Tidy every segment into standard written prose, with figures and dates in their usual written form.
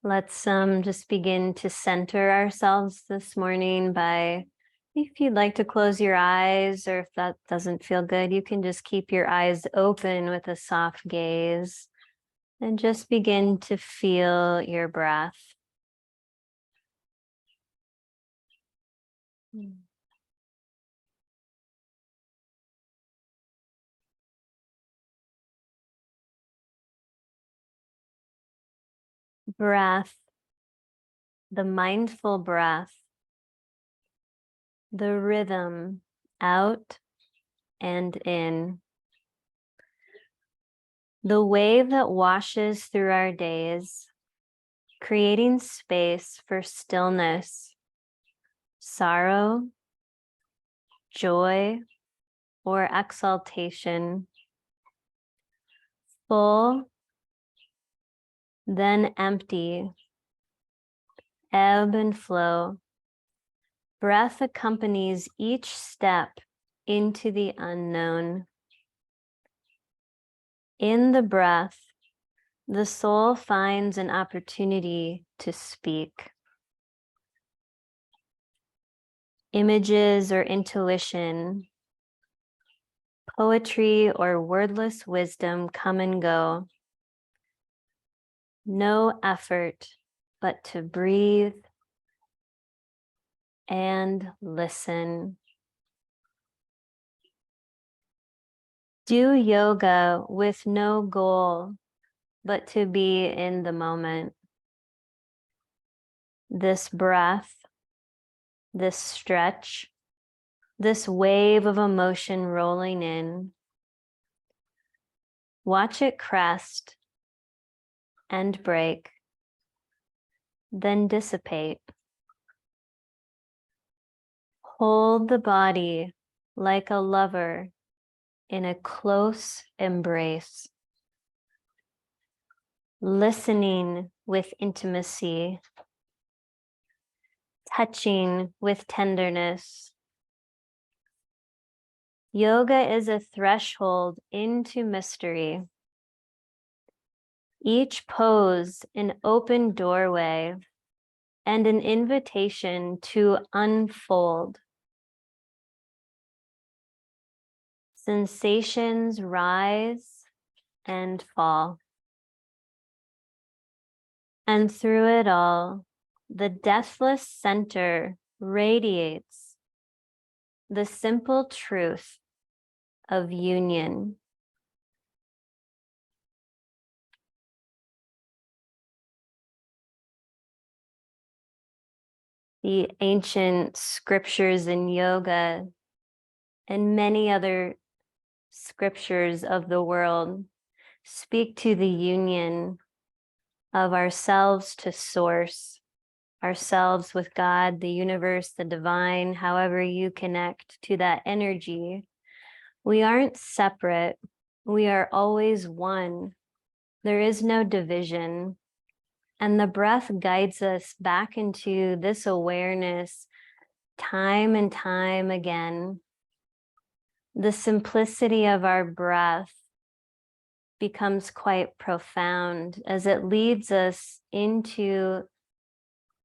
Let's just begin to center ourselves this morning by, if you'd like to close your eyes, or if that doesn't feel good, you can just keep your eyes open with a soft gaze and just begin to feel your breath. Breath, the mindful breath, the rhythm out and in. The wave that washes through our days, creating space for stillness, sorrow, joy, or exaltation. Full, then empty, ebb and flow. Breath accompanies each step into the unknown. In the breath, the soul finds an opportunity to speak. Images or intuition, poetry or wordless wisdom come and go. No effort but to breathe and listen. Do yoga with no goal but to be in the moment. This breath, this stretch, this wave of emotion rolling in. Watch it crest and break, then dissipate. Hold the body like a lover in a close embrace. Listening with intimacy, touching with tenderness. Yoga is a threshold into mystery. Each pose an open doorway and an invitation to unfold. Sensations rise and fall. And through it all, the deathless center radiates the simple truth of union. The ancient scriptures in yoga and many other scriptures of the world speak to the union of ourselves to source, ourselves with God, the universe, the divine, however you connect to that energy. We aren't separate. We are always one. There is no division. And the breath guides us back into this awareness time and time again. The simplicity of our breath becomes quite profound as it leads us into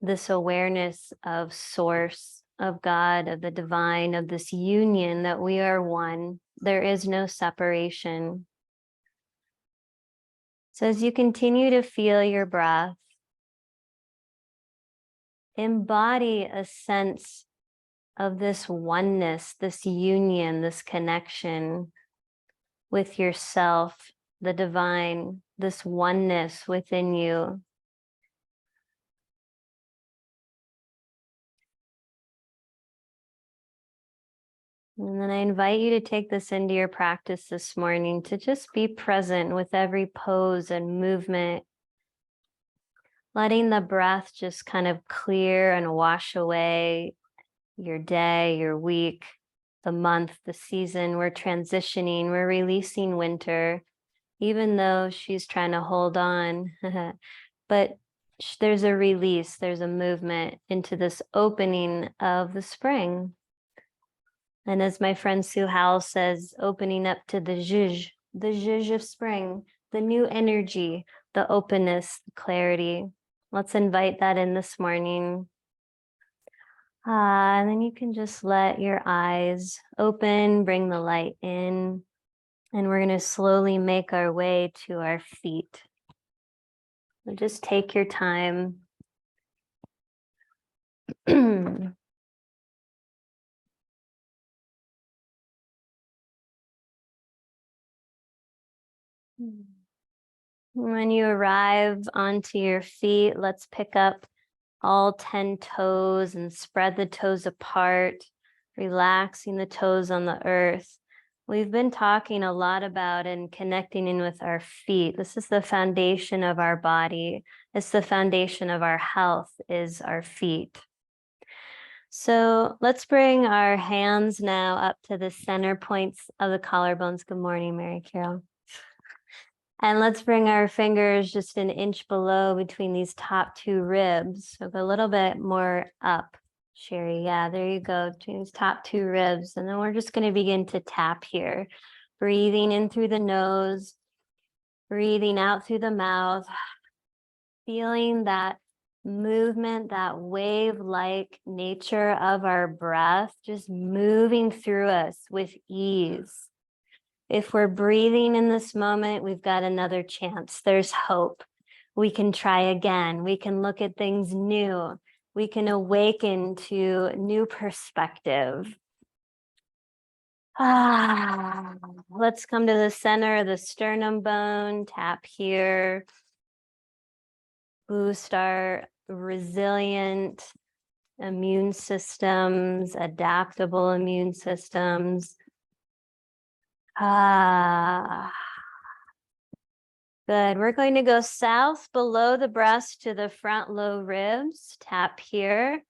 this awareness of source, of God, of the divine, of this union that we are one. There is no separation. So as you continue to feel your breath, embody a sense of this oneness, this union, this connection with yourself, the divine, this oneness within you. And then I invite you to take this into your practice this morning, to just be present with every pose and movement, letting the breath just kind of clear and wash away your day, your week, the month, the season. We're transitioning, we're releasing winter, even though she's trying to hold on. But there's a release, there's a movement into this opening of the spring. And as my friend Sue Howell says, opening up to the zhuzh of spring, the new energy, the openness, the clarity. Let's invite that in this morning. And then you can just let your eyes open, bring the light in, and we're going to slowly make our way to our feet. So just take your time. When you arrive onto your feet, let's pick up all 10 toes and spread the toes apart, relaxing the toes on the earth. We've been talking a lot about and connecting in with our feet. This is the foundation of our body. It's the foundation of our health, is our feet. So let's bring our hands now up to the center points of the collarbones. Good morning, Mary Carol. And let's bring our fingers just an inch below between these top two ribs. So go a little bit more up, Sherry. Yeah, there you go, between these top two ribs. And then we're just going to begin to tap here. Breathing in through the nose, breathing out through the mouth, feeling that movement, that wave-like nature of our breath, just moving through us with ease. If we're breathing in this moment, we've got another chance. There's hope. We can try again. We can look at things new. We can awaken to new perspective. Let's come to the center of the sternum bone, tap here. Boost our resilient immune systems, adaptable immune systems. Good. We're going to go south below the breast to the front low ribs. Tap here.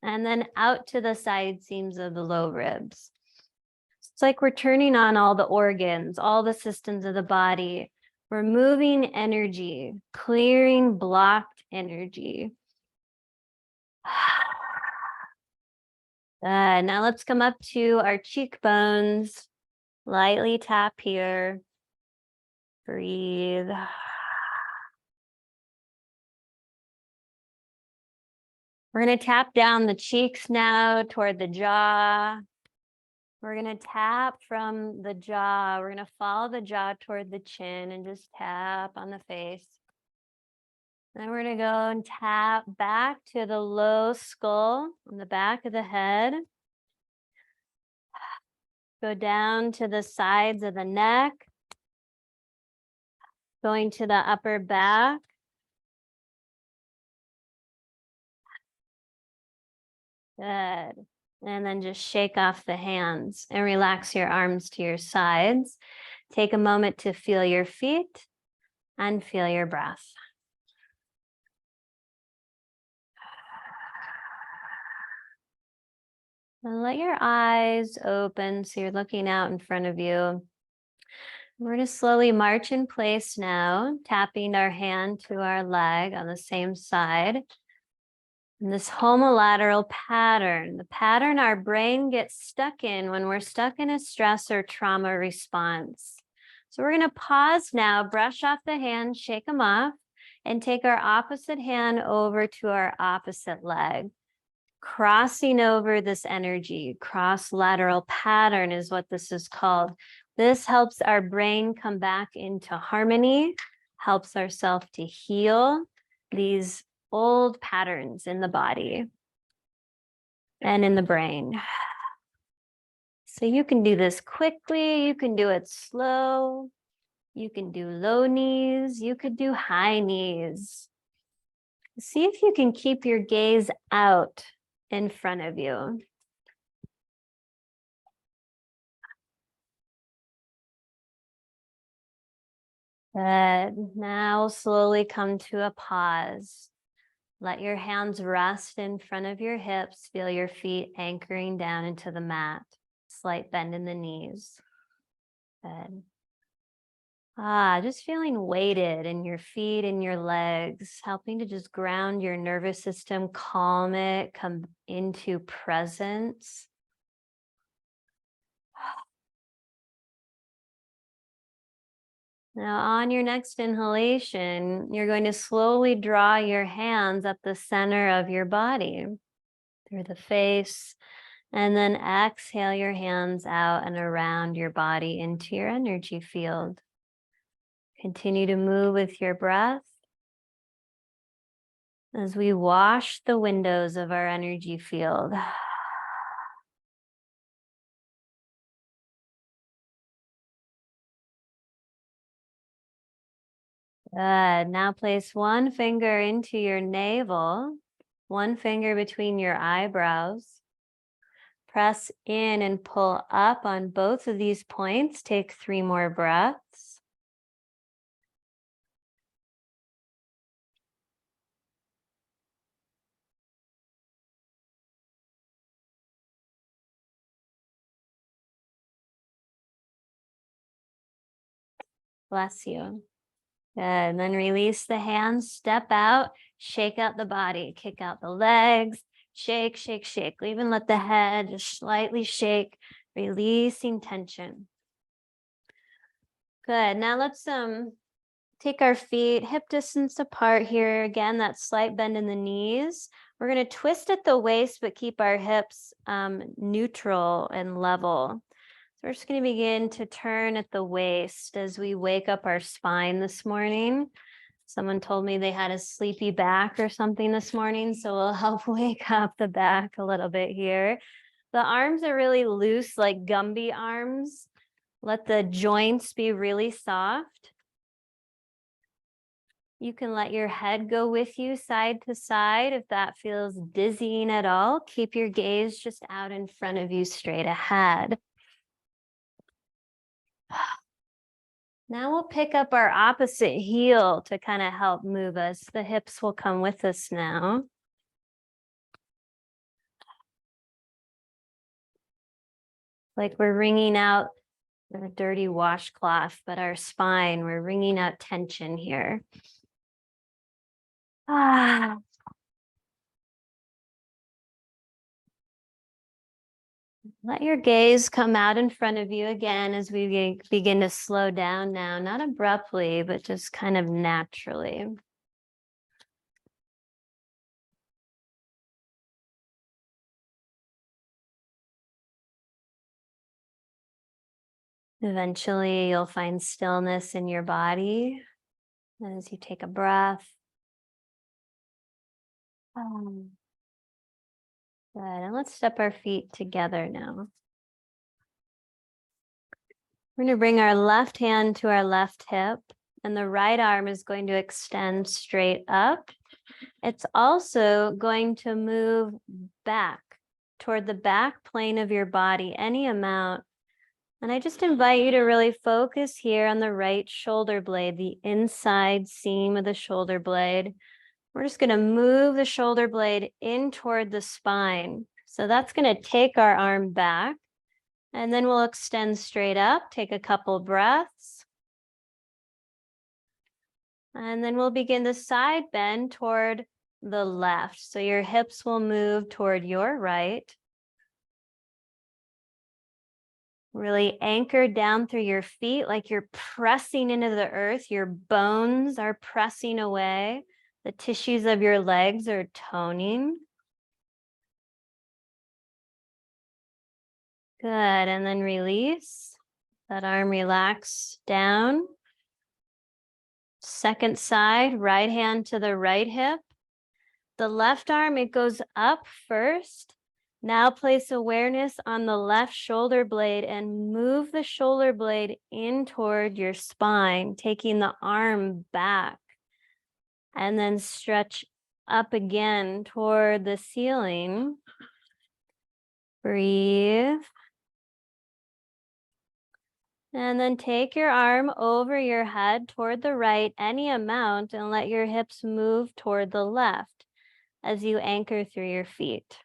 And then out to the side seams of the low ribs. It's like we're turning on all the organs, all the systems of the body. We're moving energy, clearing blocked energy. Now let's come up to our cheekbones. Lightly tap here. Breathe. We're going to tap down the cheeks now toward the jaw. We're going to tap from the jaw. We're going to follow the jaw toward the chin and just tap on the face. Then we're going to go and tap back to the low skull on the back of the head. Go down to the sides of the neck. Going to the upper back. Good. And then just shake off the hands and relax your arms to your sides. Take a moment to feel your feet and feel your breath. And let your eyes open so you're looking out in front of you. We're going to slowly march in place now, tapping our hand to our leg on the same side. And this homolateral pattern, the pattern our brain gets stuck in when we're stuck in a stress or trauma response. So we're going to pause now, brush off the hands, shake them off, and take our opposite hand over to our opposite leg. Crossing over this energy, cross-lateral pattern is what this is called. This helps our brain come back into harmony, helps ourselves to heal these old patterns in the body and in the brain. So you can do this quickly, you can do it slow, you can do low knees, you could do high knees. See if you can keep your gaze out in front of you. Good. Now slowly come to a pause. Let your hands rest in front of your hips. Feel your feet anchoring down into the mat. Slight bend in the knees. Good. Just feeling weighted in your feet and your legs, helping to just ground your nervous system, calm it, come into presence. Now, on your next inhalation, you're going to slowly draw your hands up the center of your body through the face, and then exhale your hands out and around your body into your energy field. Continue to move with your breath as we wash the windows of our energy field. Good. Now place one finger into your navel, one finger between your eyebrows. Press in and pull up on both of these points. Take 3 more breaths. Bless you. Good. And then release the hands, step out, shake out the body, kick out the legs, shake, shake, shake. Even let the head just slightly shake, releasing tension. Good. Now let's take our feet hip distance apart here. Again, that slight bend in the knees. We're going to twist at the waist, but keep our hips neutral and level. So we're just going to begin to turn at the waist as we wake up our spine this morning. Someone told me they had a sleepy back or something this morning, so we'll help wake up the back a little bit here. The arms are really loose, like Gumby arms. Let the joints be really soft. You can let your head go with you side to side if that feels dizzying at all. Keep your gaze just out in front of you, straight ahead. Now we'll pick up our opposite heel to kind of help move us. The hips will come with us now. Like we're wringing out a dirty washcloth, but our spine, we're wringing out tension here. Ah. Let your gaze come out in front of you again as we begin to slow down now, not abruptly, but just kind of naturally. Eventually, you'll find stillness in your body as you take a breath. Good. And let's step our feet together now. We're going to bring our left hand to our left hip, and the right arm is going to extend straight up. It's also going to move back toward the back plane of your body, any amount. And I just invite you to really focus here on the right shoulder blade, the inside seam of the shoulder blade. We're just going to move the shoulder blade in toward the spine. So that's going to take our arm back, and then we'll extend straight up, take a couple breaths. And then we'll begin the side bend toward the left. So your hips will move toward your right. Really anchor down through your feet like you're pressing into the earth. Your bones are pressing away. The tissues of your legs are toning. Good. And then release. That arm relax down. Second side, right hand to the right hip. The left arm, it goes up first. Now place awareness on the left shoulder blade and move the shoulder blade in toward your spine, taking the arm back. And then stretch up again toward the ceiling. Breathe. And then take your arm over your head toward the right, any amount, and let your hips move toward the left as you anchor through your feet.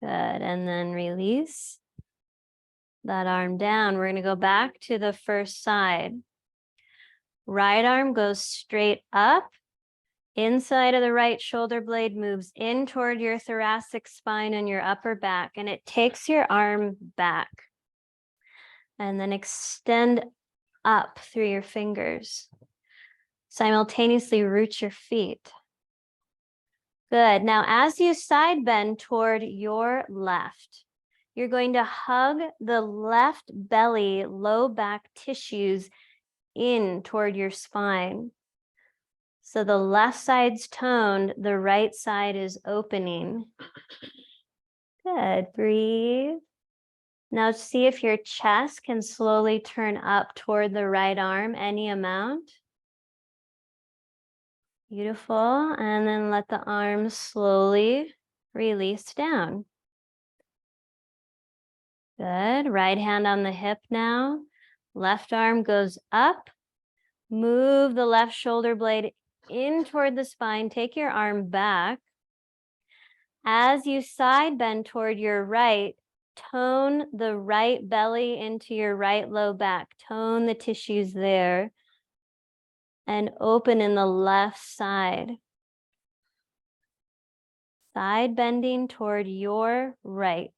Good. And then release that arm down. We're going to go back to the first side. Right arm goes straight up. Inside of the right shoulder blade moves in toward your thoracic spine and your upper back, and it takes your arm back. And then extend up through your fingers. Simultaneously root your feet. Good. Now, as you side bend toward your left, you're going to hug the left belly, low back tissues in toward your spine. So the left side's toned, the right side is opening. Good. Breathe. Now see if your chest can slowly turn up toward the right arm, any amount. Beautiful. And then let the arms slowly release down. Good. Right hand on the hip now. Left arm goes up. Move the left shoulder blade in toward the spine. Take your arm back. As you side bend toward your right, tone the right belly into your right low back. Tone the tissues there. And open in the left side. Side bending toward your right.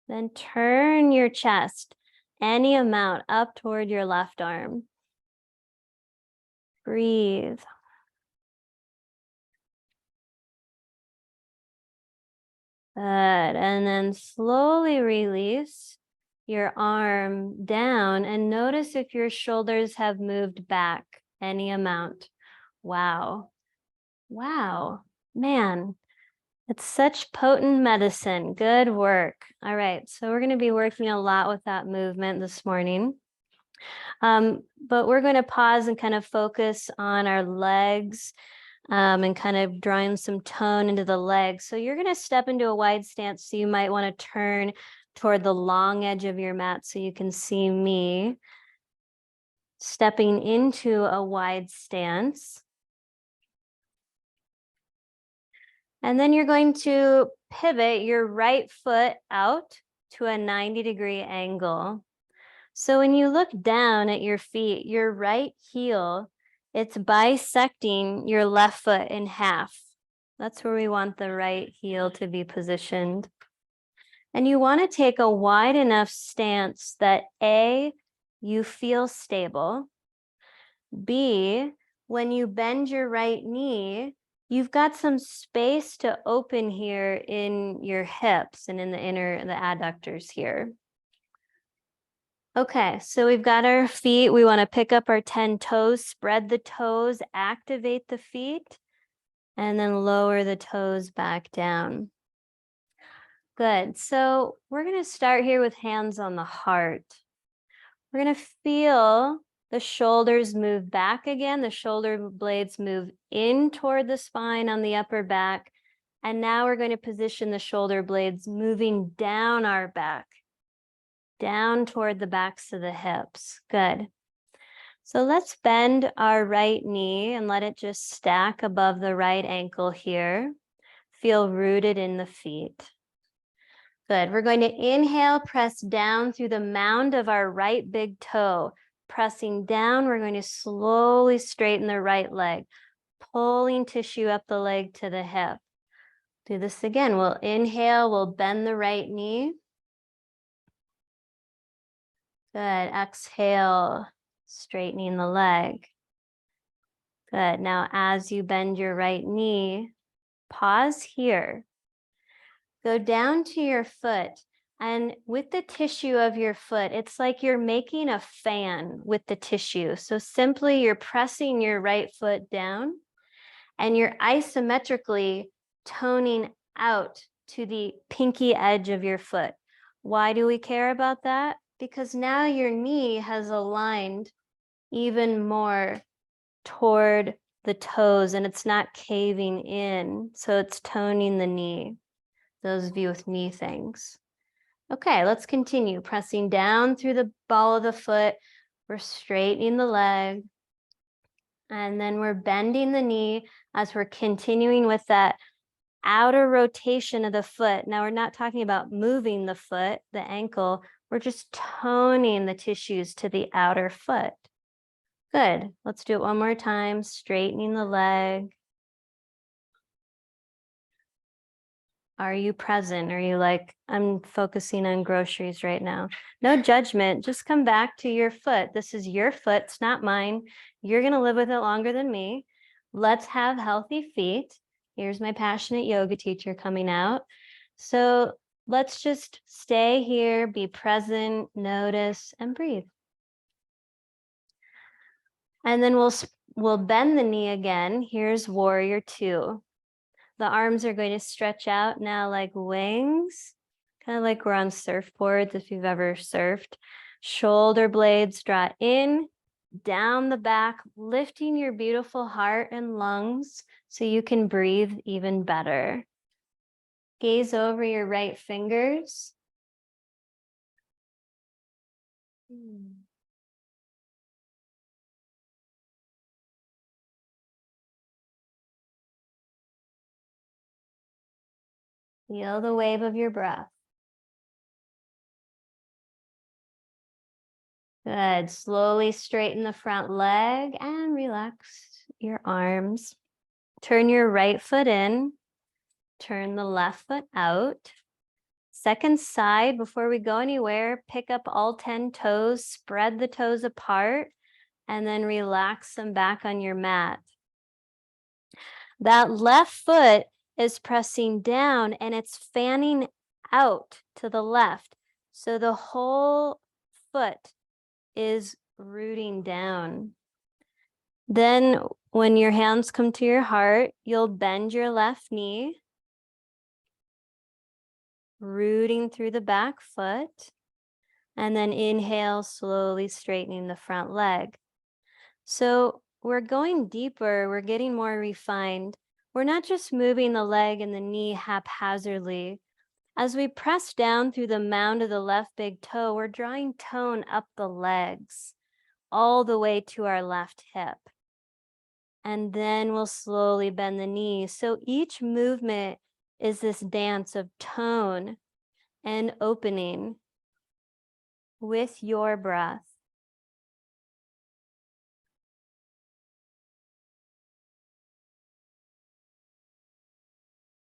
Then turn your chest any amount up toward your left arm. Breathe. Good. And then slowly release your arm down and notice if your shoulders have moved back any amount. Wow. Wow. Man, it's such potent medicine. Good work. All right. So we're going to be working a lot with that movement this morning. But we're going to pause and kind of focus on our legs and kind of drawing some tone into the legs. So you're going to step into a wide stance. So you might want to turn toward the long edge of your mat so you can see me stepping into a wide stance. And then you're going to pivot your right foot out to a 90-degree angle. So when you look down at your feet, your right heel, it's bisecting your left foot in half. That's where we want the right heel to be positioned. And you want to take a wide enough stance that A, you feel stable. B, when you bend your right knee, you've got some space to open here in your hips and in the adductors here. Okay, so we've got our feet. We want to pick up our 10 toes, spread the toes, activate the feet, and then lower the toes back down. Good. So we're going to start here with hands on the heart. We're going to feel the shoulders move back again. The shoulder blades move in toward the spine on the upper back. And now we're going to position the shoulder blades moving down our back, down toward the backs of the hips. Good. So let's bend our right knee and let it just stack above the right ankle here. Feel rooted in the feet. Good. We're going to inhale, press down through the mound of our right big toe. Pressing down, we're going to slowly straighten the right leg, pulling tissue up the leg to the hip. Do this again. We'll inhale, we'll bend the right knee. Good. Exhale, straightening the leg. Good. Now, as you bend your right knee, pause here. Go down to your foot, and with the tissue of your foot, it's like you're making a fan with the tissue. So simply you're pressing your right foot down, and you're isometrically toning out to the pinky edge of your foot. Why do we care about that? Because now your knee has aligned even more toward the toes and it's not caving in. So it's toning the knee. Those of you with knee things. Okay, let's continue. Pressing down through the ball of the foot. We're straightening the leg. And then we're bending the knee as we're continuing with that outer rotation of the foot. Now, we're not talking about moving the foot, the ankle. We're just toning the tissues to the outer foot. Good. Let's do it one more time. Straightening the leg. Are you present? Are you like, I'm focusing on groceries right now? No judgment. Just come back to your foot. This is your foot. It's not mine. You're going to live with it longer than me. Let's have healthy feet. Here's my passionate yoga teacher coming out. So let's just stay here, be present, notice, and breathe. And then we'll bend the knee again. Here's warrior two. The arms are going to stretch out now like wings, kind of like we're on surfboards if you've ever surfed. Shoulder blades draw in, down the back, lifting your beautiful heart and lungs so you can breathe even better. Gaze over your right fingers. Feel the wave of your breath. Good. Slowly straighten the front leg and relax your arms. Turn your right foot in. Turn the left foot out. Second side, before we go anywhere, pick up all 10 toes, spread the toes apart, and then relax them back on your mat. That left foot is pressing down and it's fanning out to the left. So the whole foot is rooting down. Then when your hands come to your heart, you'll bend your left knee, rooting through the back foot, and then inhale, slowly straightening the front leg. So we're going deeper, we're getting more refined. We're not just moving the leg and the knee haphazardly. As we press down through the mound of the left big toe, we're drawing tone up the legs, all the way to our left hip. And then we'll slowly bend the knee. So each movement is this dance of tone and opening with your breath.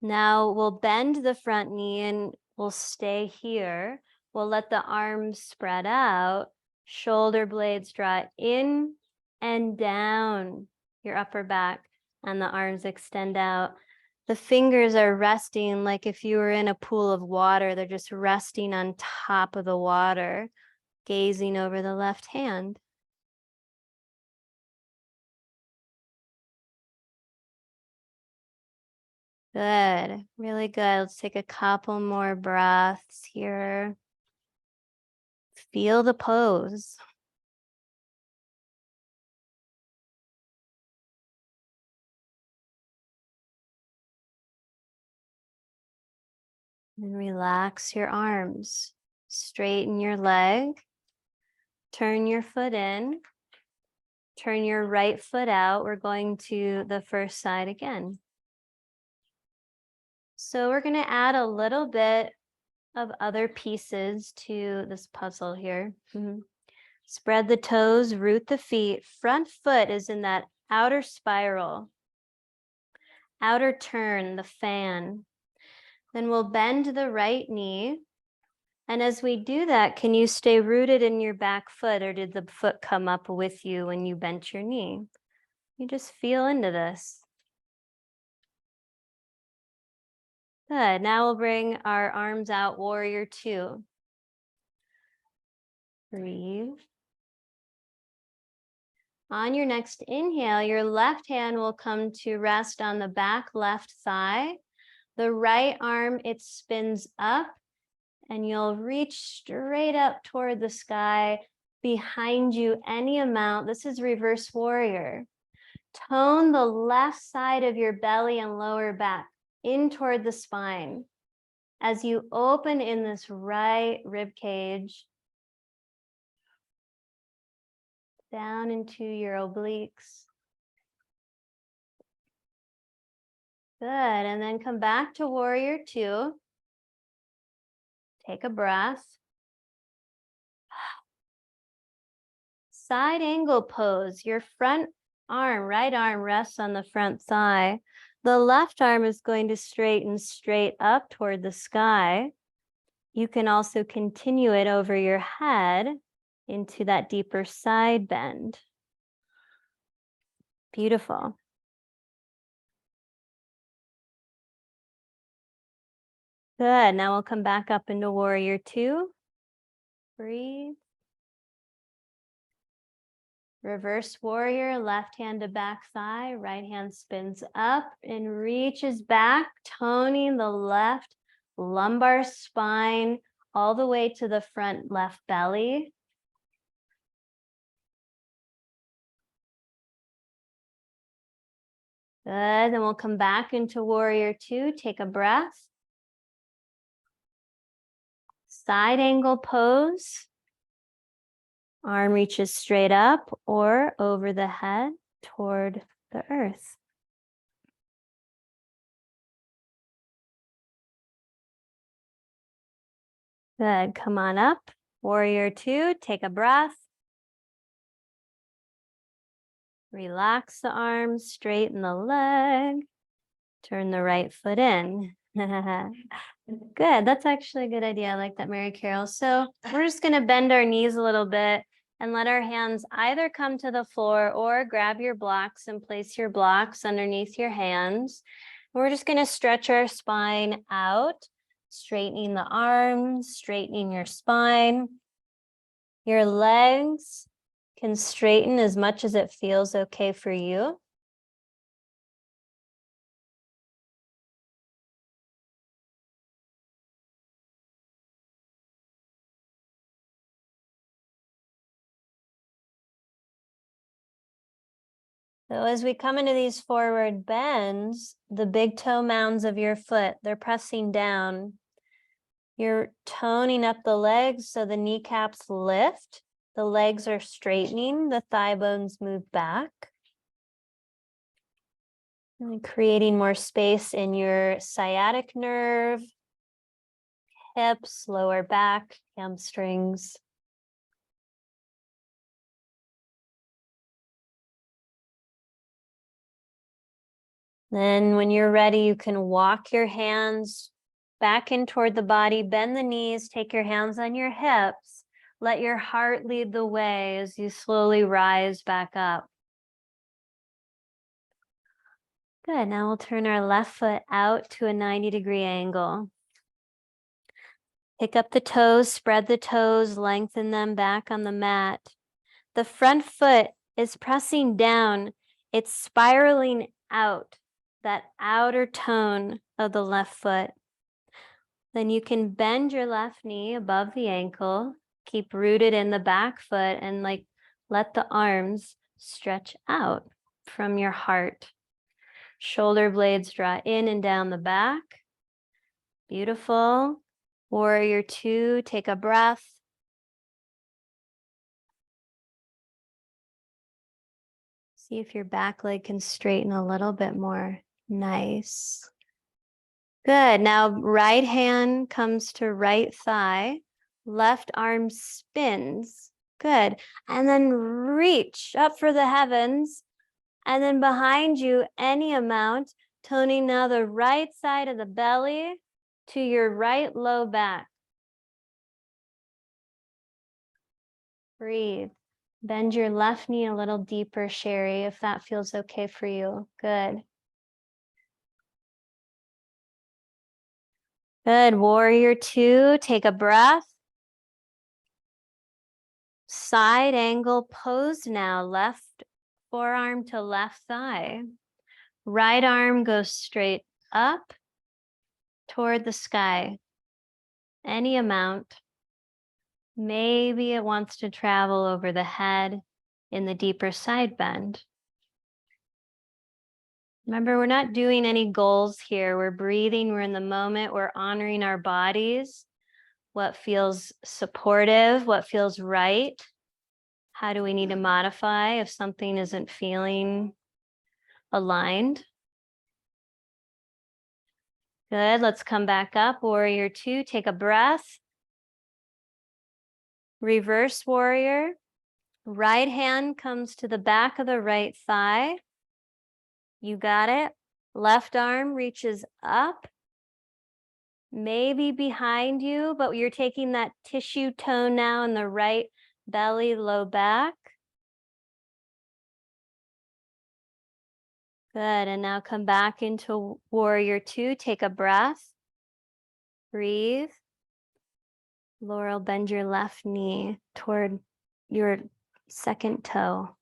Now we'll bend the front knee and we'll stay here. We'll let the arms spread out, shoulder blades draw in and down your upper back, and the arms extend out. The fingers are resting like if you were in a pool of water, they're just resting on top of the water, gazing over the left hand. Good, really good. Let's take a couple more breaths here. Feel the pose. And relax your arms. Straighten your leg. Turn your foot in. Turn your right foot out. We're going to the first side again. So we're going to add a little bit of other pieces to this puzzle here. Spread the toes, root the feet. Front foot is in that outer spiral. Outer turn, the fan. Then we'll bend the right knee. And as we do that, can you stay rooted in your back foot, or did the foot come up with you when you bent your knee? You just feel into this. Good. Now we'll bring our arms out, warrior two. Breathe. On your next inhale, your left hand will come to rest on the back left thigh. The right arm, it spins up, and you'll reach straight up toward the sky. Behind you, any amount. This is reverse warrior. Tone the left side of your belly and lower back in toward the spine. As you open in this right rib cage, down into your obliques. Good, and then come back to warrior two. Take a breath. Side angle pose. Your front arm, right arm rests on the front thigh. The left arm is going to straighten straight up toward the sky. You can also continue it over your head into that deeper side bend. Beautiful. Good. Now we'll come back up into warrior two. Breathe. Reverse warrior, left hand to back thigh, right hand spins up and reaches back, toning the left lumbar spine all the way to the front left belly. Good. Then we'll come back into warrior two. Take a breath. Side angle pose. Arm reaches straight up or over the head toward the earth. Good. Come on up. Warrior two. Take a breath. Relax the arms, straighten the leg, turn the right foot in. Good, that's actually a good idea. I like that, Mary Carol. So we're just gonna bend our knees a little bit and let our hands either come to the floor or grab your blocks and place your blocks underneath your hands. We're just gonna stretch our spine out, straightening the arms, straightening your spine. Your legs can straighten as much as it feels okay for you. So as we come into these forward bends, the big toe mounds of your foot, they're pressing down. You're toning up the legs so the kneecaps lift. The legs are straightening, the thigh bones move back. And creating more space in your sciatic nerve, hips, lower back, hamstrings. Then when you're ready, you can walk your hands back in toward the body, bend the knees, take your hands on your hips. Let your heart lead the way as you slowly rise back up. Good, now we'll turn our left foot out to a 90-degree angle. Pick up the toes, spread the toes, lengthen them back on the mat. The front foot is pressing down. It's spiraling out, that outer tone of the left foot. Then you can bend your left knee above the ankle, keep rooted in the back foot, and let the arms stretch out from your heart. Shoulder blades draw in and down the back. Beautiful. Warrior two, take a breath. See if your back leg can straighten a little bit more. Nice. Good. Now right hand comes to right thigh. Left arm spins. Good. And then reach up for the heavens. And then behind you, any amount, toning now the right side of the belly to your right low back. Breathe. Bend your left knee a little deeper, Sherry, if that feels okay for you. Good. Good. Warrior two, take a breath. Side angle pose now. Left forearm to left thigh. Right arm goes straight up toward the sky. Any amount. Maybe it wants to travel over the head in the deeper side bend. Remember, we're not doing any goals here. We're breathing, we're in the moment, we're honoring our bodies, what feels supportive, what feels right. How do we need to modify if something isn't feeling aligned? Good, let's come back up. Warrior two, take a breath. Reverse warrior. Right hand comes to the back of the right thigh. You got it. Left arm reaches up, maybe behind you, but you're taking that tissue tone now in the right belly, low back. Good, and now come back into warrior two. Take a breath. Breathe. Laurel, bend your left knee toward your second toe.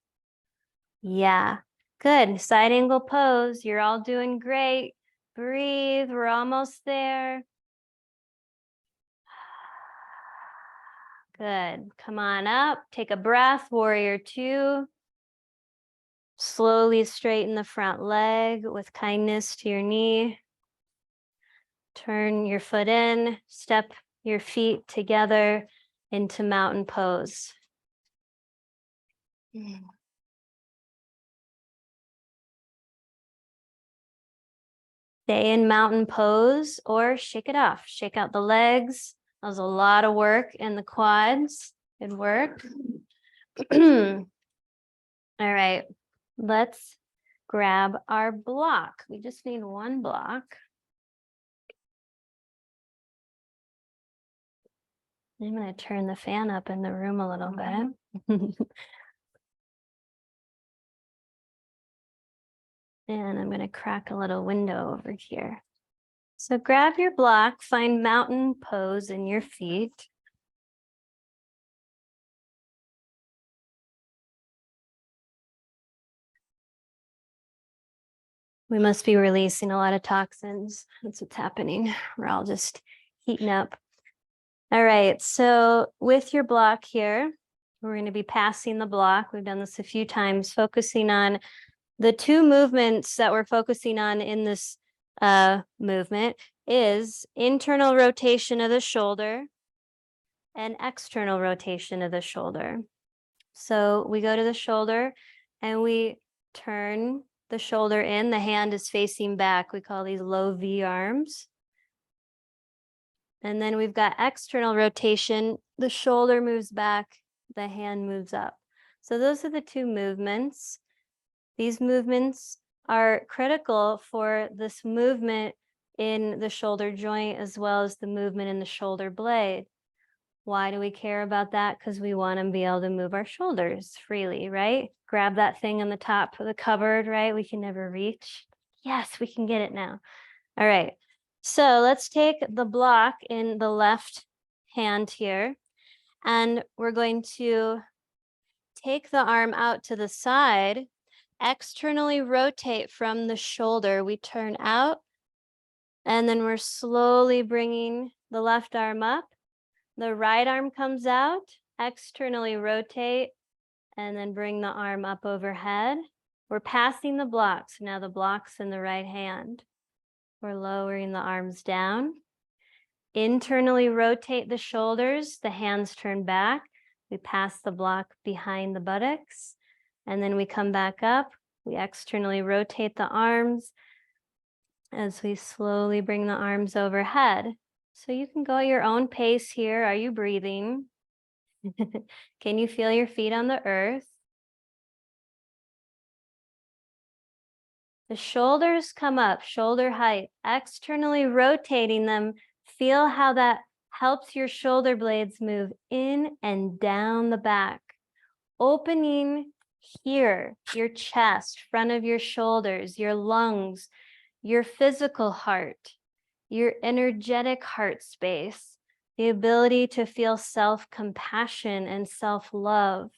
Yeah, good. Side angle pose. You're all doing great. Breathe. We're almost there. Good. Come on up. Take a breath. Warrior two. Slowly straighten the front leg with kindness to your knee. Turn your foot in. Step your feet together into mountain pose. Stay in mountain pose or shake it off. Shake out the legs. That was a lot of work in the quads. Good work. All right, let's grab our block. We just need one block. I'm going to turn the fan up in the room a little bit. And I'm going to crack a little window over here. So grab your block, find mountain pose in your feet. We must be releasing a lot of toxins. That's what's happening. We're all just heating up. All right, so with your block here, we're going to be passing the block. We've done this a few times, focusing on the two movements that we're focusing on in this movement is internal rotation of the shoulder and external rotation of the shoulder. So we go to the shoulder and we turn the shoulder in. The hand is facing back. We call these low V arms. And then we've got external rotation. The shoulder moves back, the hand moves up. So those are the two movements. These movements are critical for this movement in the shoulder joint as well as the movement in the shoulder blade. Why do we care about that? Because we want to be able to move our shoulders freely, right? Grab that thing on the top of the cupboard, right? We can never reach. Yes, we can get it now. All right. So let's take the block in the left hand here, and we're going to take the arm out to the side, externally rotate from the shoulder. We turn out, and then we're slowly bringing the left arm up. The right arm comes out, externally rotate, and then bring the arm up overhead. We're passing the blocks. Now the block's in the right hand. We're lowering the arms down. Internally rotate the shoulders, the hands turn back. We pass the block behind the buttocks, and then we come back up. We externally rotate the arms as we slowly bring the arms overhead. So you can go at your own pace here. Are you breathing? Can you feel your feet on the earth? The shoulders come up, shoulder height, externally rotating them. Feel how that helps your shoulder blades move in and down the back. Opening here, your chest, front of your shoulders, your lungs, your physical heart, your energetic heart space, the ability to feel self-compassion and self-love,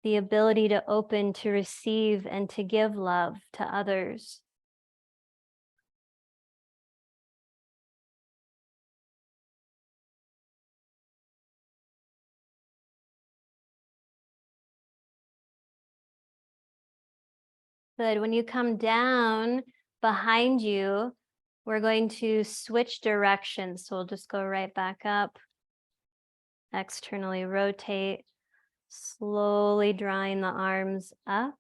the ability to open to receive and to give love to others. Good. When you come down behind you, we're going to switch directions. So we'll just go right back up, externally rotate, slowly drawing the arms up.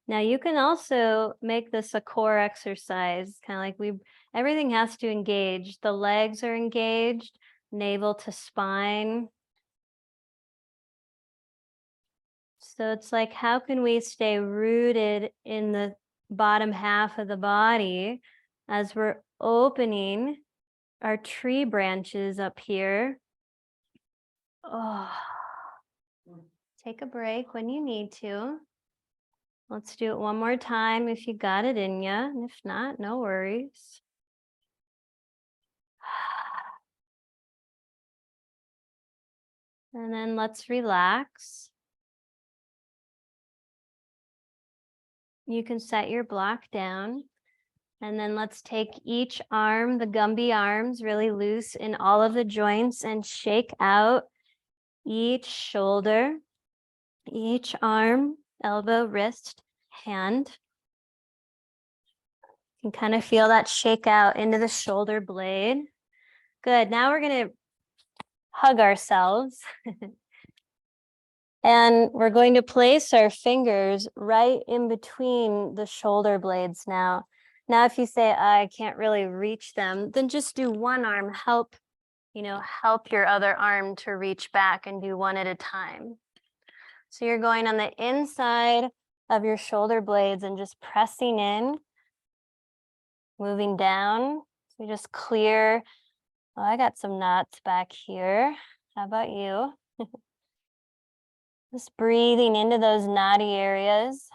Now you can also make this a core exercise, kind of like everything has to engage. The legs are engaged, navel to spine. So it's like, how can we stay rooted in the bottom half of the body as we're opening our tree branches up here? Oh, take a break when you need to. Let's do it one more time if you got it in you. And if not, no worries. And then let's relax. You can set your block down. And then let's take each arm, the Gumby arms, really loose in all of the joints and shake out each shoulder, each arm, elbow, wrist, hand. You can kind of feel that shake out into the shoulder blade. Good. Now we're going to hug ourselves. And we're going to place our fingers right in between the shoulder blades now. Now, if you say, I can't really reach them, then just do one arm, help your other arm to reach back and do one at a time. So you're going on the inside of your shoulder blades and just pressing in, moving down. So you just clear. Oh, I got some knots back here. How about you? Just breathing into those knotty areas.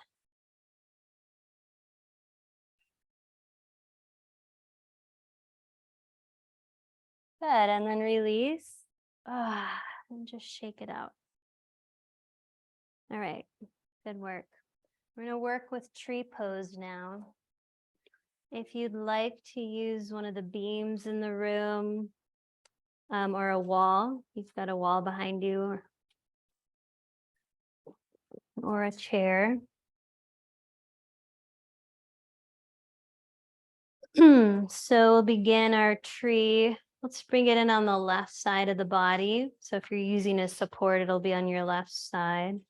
Good, and then release. And just shake it out. All right, good work. We're gonna work with tree pose now. If you'd like to use one of the beams in the room or a wall, you've got a wall behind you or a chair. So we'll begin our tree. Let's bring it in on the left side of the body. So if you're using a support, it'll be on your left side.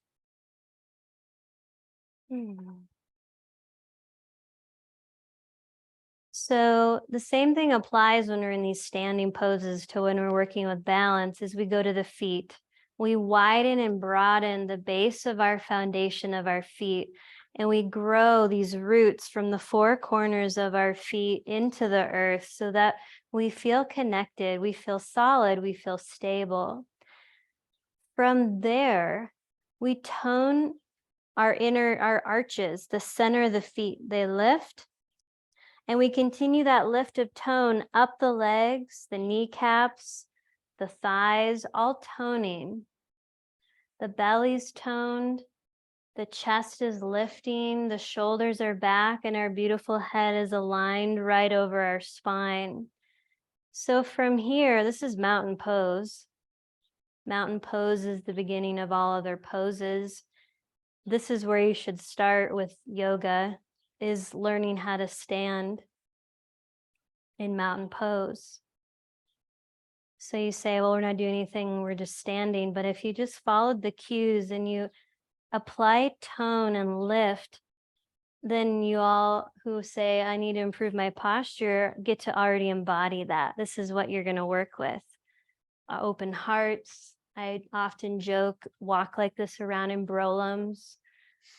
So the same thing applies when we're in these standing poses to when we're working with balance. As we go to the feet, we widen and broaden the base of our foundation of our feet, and we grow these roots from the four corners of our feet into the earth so that we feel connected, we feel solid, we feel stable. From there, we tone our arches, the center of the feet. They lift. And we continue that lift of tone up the legs, the kneecaps, the thighs, all toning. The belly's toned, the chest is lifting, the shoulders are back, and our beautiful head is aligned right over our spine. So from here, this is mountain pose. Mountain pose is the beginning of all other poses. This is where you should start with yoga, is learning how to stand in mountain pose. So you say, well, we're not doing anything, we're just standing. But if you just followed the cues and you apply tone and lift, then you all who say, I need to improve my posture, get to already embody that. This is what you're going to work with. Open hearts. I often joke, walk like this around in brolums,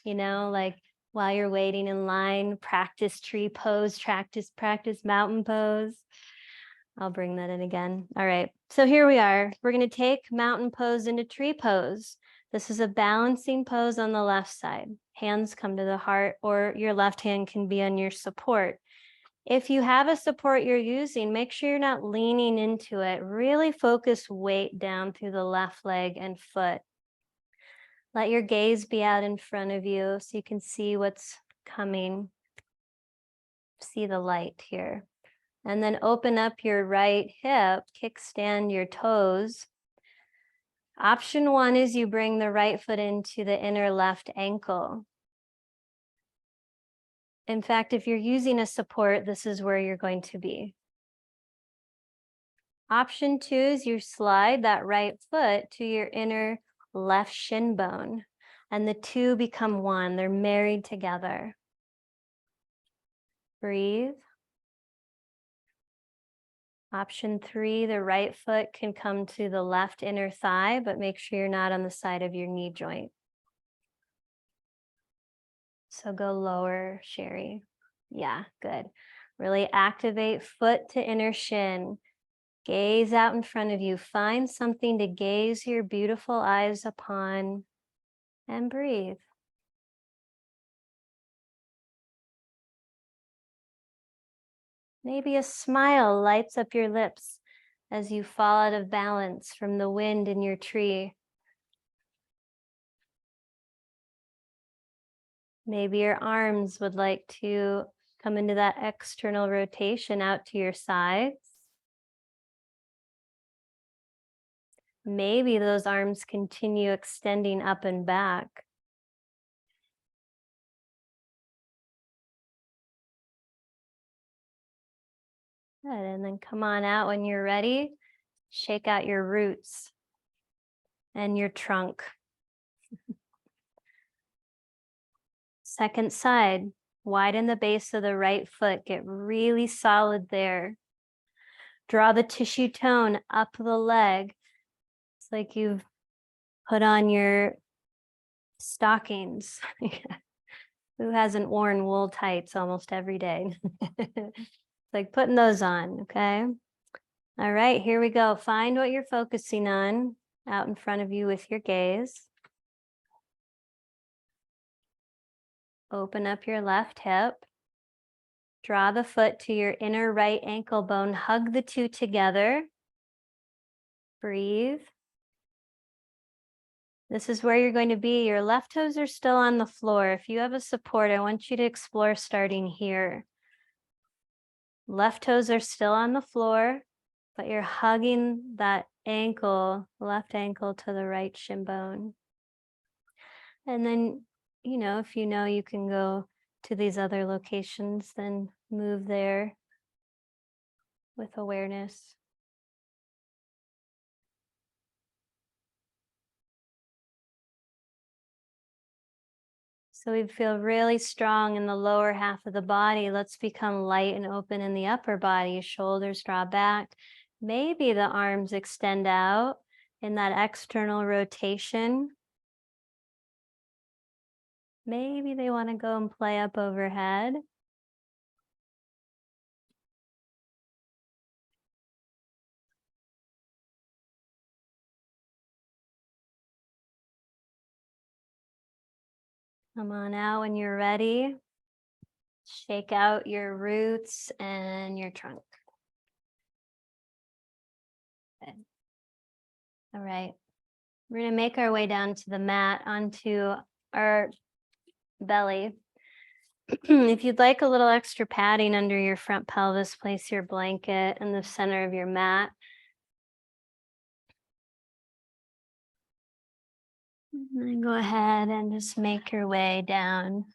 like while you're waiting in line, practice tree pose, practice mountain pose. I'll bring that in again. All right, so here we are. We're going to take mountain pose into tree pose. This is a balancing pose on the left side. Hands come to the heart, or your left hand can be on your support. If you have a support you're using, make sure you're not leaning into it. Really focus weight down through the left leg and foot. Let your gaze be out in front of you so you can see what's coming. See the light here. And then open up your right hip, kickstand your toes. Option one is you bring the right foot into the inner left ankle. In fact, if you're using a support, this is where you're going to be. Option two is you slide that right foot to your inner left shin bone, and the two become one. They're married together. Breathe. Option three, the right foot can come to the left inner thigh, but make sure you're not on the side of your knee joint. So go lower, Sherry. Yeah, good. Really activate foot to inner shin. Gaze out in front of you. Find something to gaze your beautiful eyes upon and breathe. Maybe a smile lights up your lips as you fall out of balance from the wind in your tree. Maybe your arms would like to come into that external rotation out to your sides. Maybe those arms continue extending up and back. Good, and then come on out when you're ready. Shake out your roots and your trunk. Second side, widen the base of the right foot. Get really solid there. Draw the tissue tone up the leg. It's like you've put on your stockings. Who hasn't worn wool tights almost every day? Like putting those on, okay? All right, here we go. Find what you're focusing on out in front of you with your gaze. Open up your left hip. Draw the foot to your inner right ankle bone. Hug the two together. Breathe. This is where you're going to be. Your left toes are still on the floor. If you have a support, I want you to explore starting here. Left toes are still on the floor, but you're hugging that ankle, left ankle to the right shin bone. And then, if you know you can go to these other locations, then move there with awareness. So we feel really strong in the lower half of the body. Let's become light and open in the upper body. Shoulders draw back. Maybe the arms extend out in that external rotation. Maybe they want to go and play up overhead. Come on out when you're ready. Shake out your roots and your trunk. Good. All right. We're going to make our way down to the mat onto our belly. If you'd like a little extra padding under your front pelvis, place your blanket in the center of your mat. And then go ahead and just make your way down.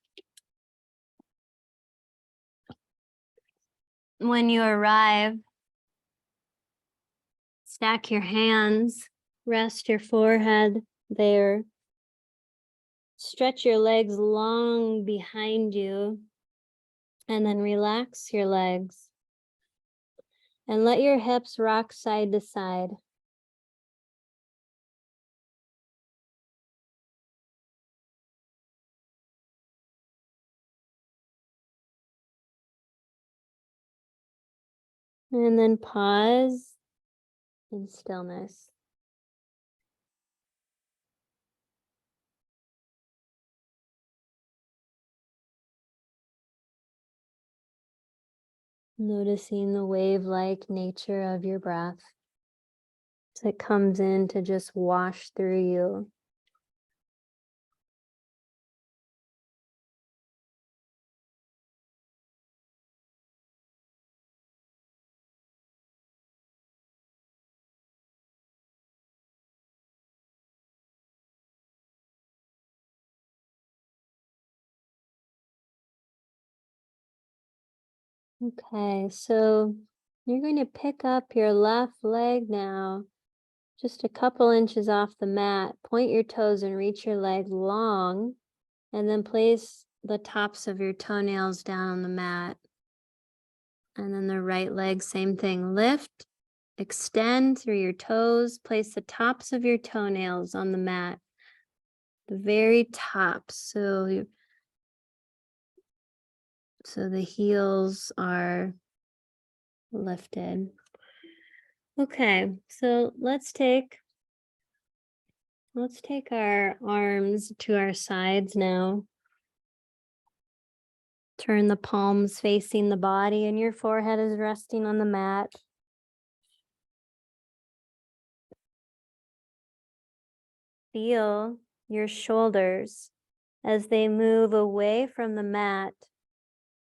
When you arrive, stack your hands, rest your forehead there. Stretch your legs long behind you, and then relax your legs. And let your hips rock side to side. And then pause in stillness. Noticing the wave-like nature of your breath as it comes in to just wash through you. Okay, so you're going to pick up your left leg now, just a couple inches off the mat. Point your toes and reach your leg long, and then place the tops of your toenails down on the mat. And then the right leg, same thing. Lift, extend through your toes, place the tops of your toenails on the mat, the very top. So So the heels are lifted. Okay, so let's take our arms to our sides now. Turn the palms facing the body and your forehead is resting on the mat. Feel your shoulders as they move away from the mat,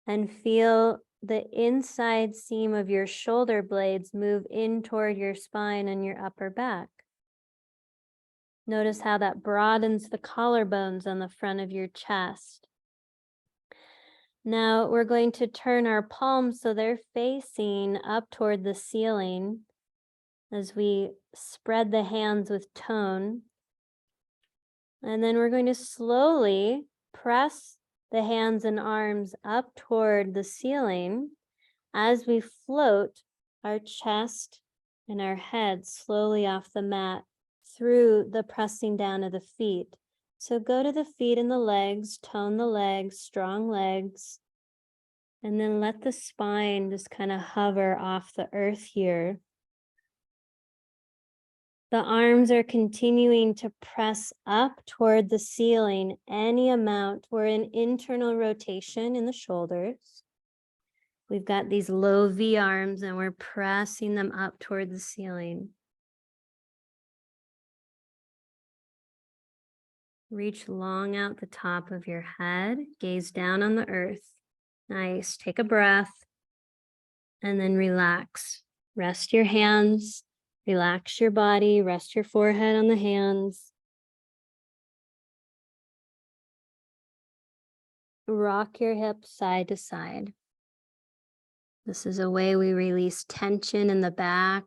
and feel the inside seam of your shoulder blades move in toward your spine and your upper back. Notice how that broadens the collarbones on the front of your chest. Now we're going to turn our palms so they're facing up toward the ceiling as we spread the hands with tone. And then we're going to slowly press the hands and arms up toward the ceiling as we float our chest and our head slowly off the mat through the pressing down of the feet. So go to the feet and the legs, tone the legs, strong legs, and then let the spine just kind of hover off the earth here. The arms are continuing to press up toward the ceiling, any amount. We're in internal rotation in the shoulders. We've got these low V arms and we're pressing them up toward the ceiling. Reach long out the top of your head, gaze down on the earth. Nice, take a breath and then relax. Rest your hands, relax your body, rest your forehead on the hands. Rock your hips side to side. This is a way we release tension in the back,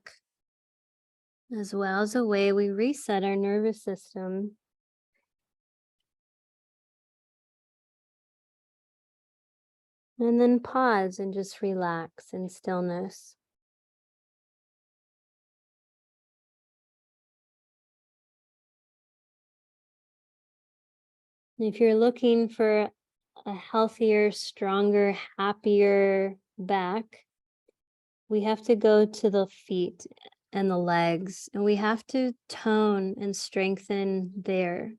as well as a way we reset our nervous system. And then pause and just relax in stillness. If you're looking for a healthier, stronger, happier back, we have to go to the feet and the legs, and we have to tone and strengthen there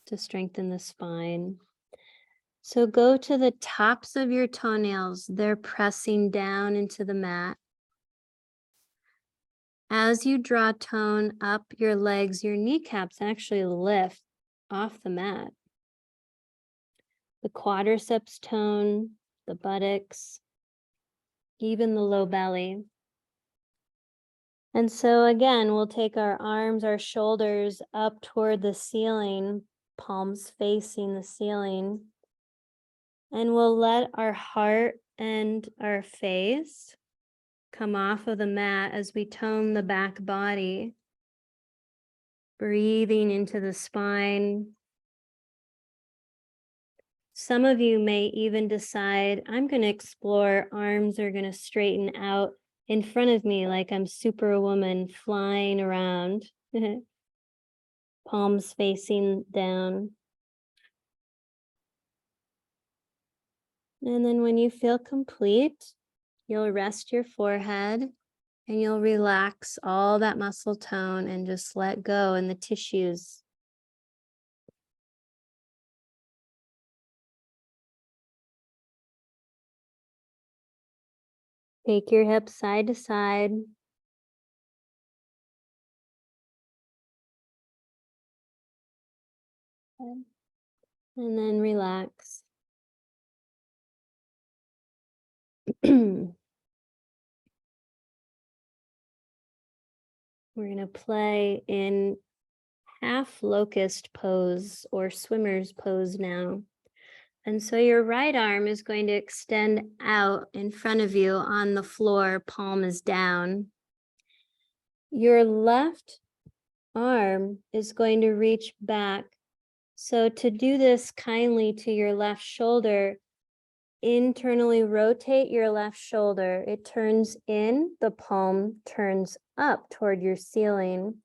to strengthen the spine. So go to the tops of your toenails. They're pressing down into the mat. As you draw tone up your legs, your kneecaps actually lift off the mat. The quadriceps tone, the buttocks, even the low belly. And so again, we'll take our arms, our shoulders up toward the ceiling, palms facing the ceiling. And we'll let our heart and our face come off of the mat as we tone the back body. Breathing into the spine. Some of you may even decide, I'm going to explore, arms are going to straighten out in front of me like I'm Superwoman flying around. Palms facing down. And then when you feel complete, you'll rest your forehead and you'll relax all that muscle tone and just let go in the tissues. Take your hips side to side. And then relax. We're going to play in half locust pose or swimmer's pose now. And so your right arm is going to extend out in front of you on the floor, palm is down. Your left arm is going to reach back. So to do this kindly to your left shoulder, internally rotate your left shoulder. It turns in, the palm turns up toward your ceiling.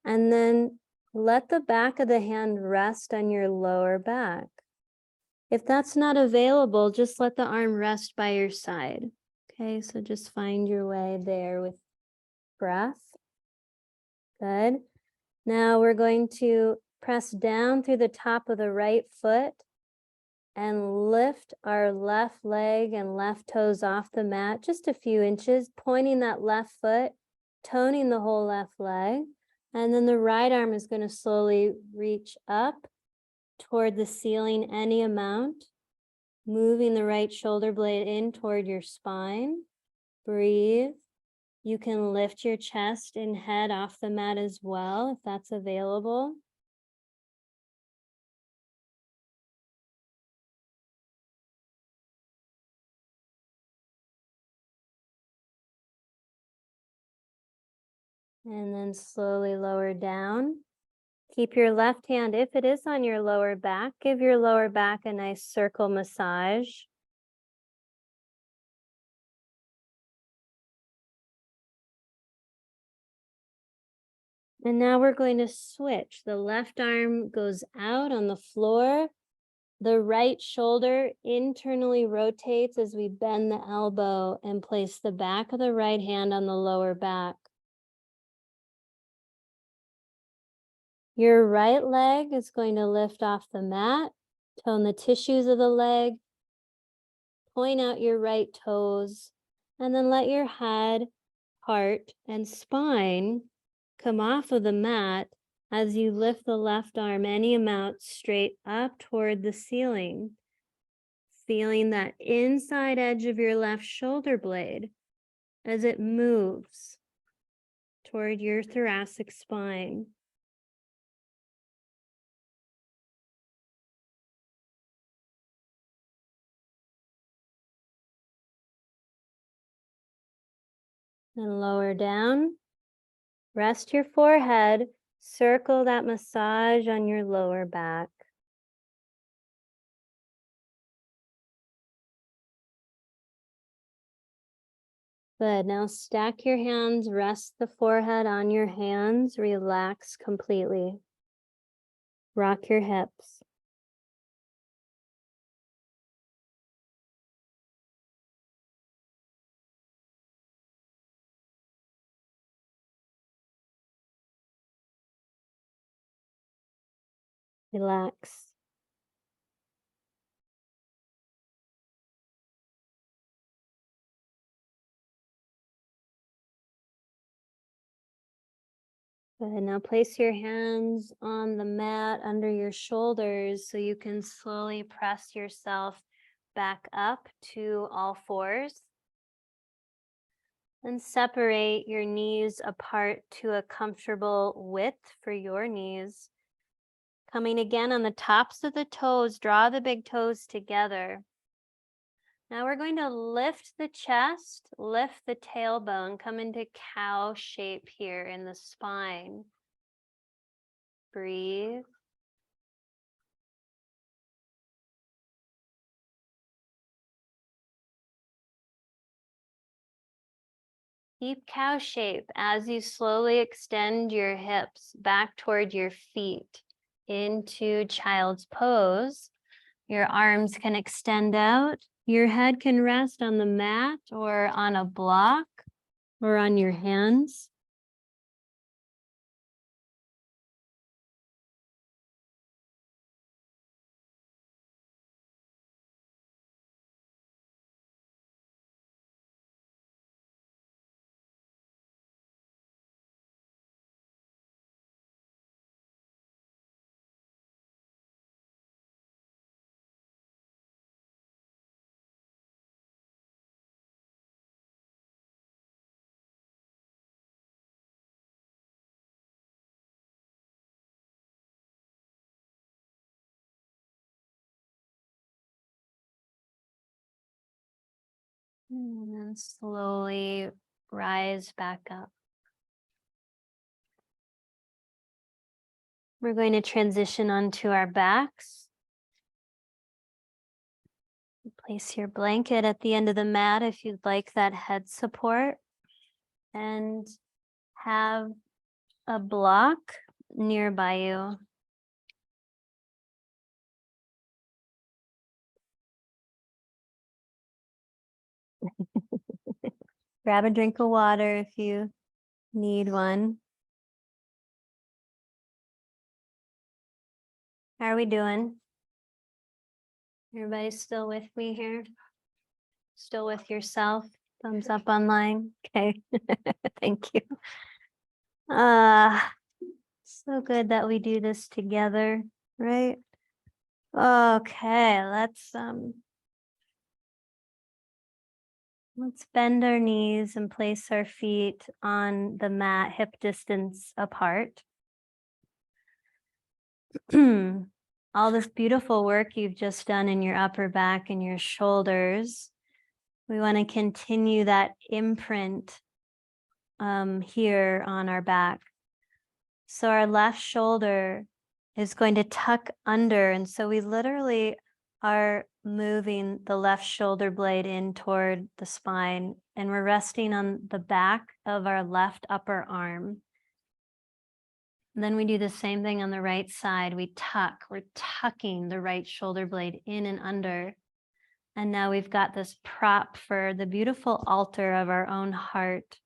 And then let the back of the hand rest on your lower back. If that's not available, just let the arm rest by your side. Okay, so just find your way there with breath. Good. Now we're going to press down through the top of the right foot and lift our left leg and left toes off the mat just a few inches, pointing that left foot, toning the whole left leg. And then the right arm is going to slowly reach up toward the ceiling any amount, moving the right shoulder blade in toward your spine. Breathe. You can lift your chest and head off the mat as well, if that's available. And then slowly lower down. Keep your left hand, if it is on your lower back, give your lower back a nice circle massage. And now we're going to switch. The left arm goes out on the floor. The right shoulder internally rotates as we bend the elbow and place the back of the right hand on the lower back. Your right leg is going to lift off the mat, tone the tissues of the leg, point out your right toes, and then let your head, heart, and spine come off of the mat as you lift the left arm any amount straight up toward the ceiling. Feeling that inside edge of your left shoulder blade as it moves toward your thoracic spine. Then lower down, rest your forehead, circle that massage on your lower back. Good, now stack your hands, rest the forehead on your hands, relax completely. Rock your hips. Relax. Good, now place your hands on the mat under your shoulders so you can slowly press yourself back up to all fours. And separate your knees apart to a comfortable width for your knees. Coming again on the tops of the toes, draw the big toes together. Now we're going to lift the chest, lift the tailbone, come into cow shape here in the spine. Breathe. Keep cow shape as you slowly extend your hips back toward your feet into child's pose. Your arms can extend out. Your head can rest on the mat or on a block or on your hands. And then slowly rise back up. We're going to transition onto our backs. Place your blanket at the end of the mat if you'd like that head support. And have a block nearby you. Grab a drink of water if you need one. How are we doing? Everybody still with me here? Still with yourself? Thumbs up online. Okay. Thank you. So good that we do this together, right? Okay, let's bend our knees and place our feet on the mat, hip distance apart. All this beautiful work you've just done in your upper back and your shoulders. We want to continue that imprint here on our back. So our left shoulder is going to tuck under. And so we literally are moving the left shoulder blade in toward the spine, and we're resting on the back of our left upper arm. And then we do the same thing on the right side. We're tucking the right shoulder blade in and under. And now we've got this prop for the beautiful altar of our own heart,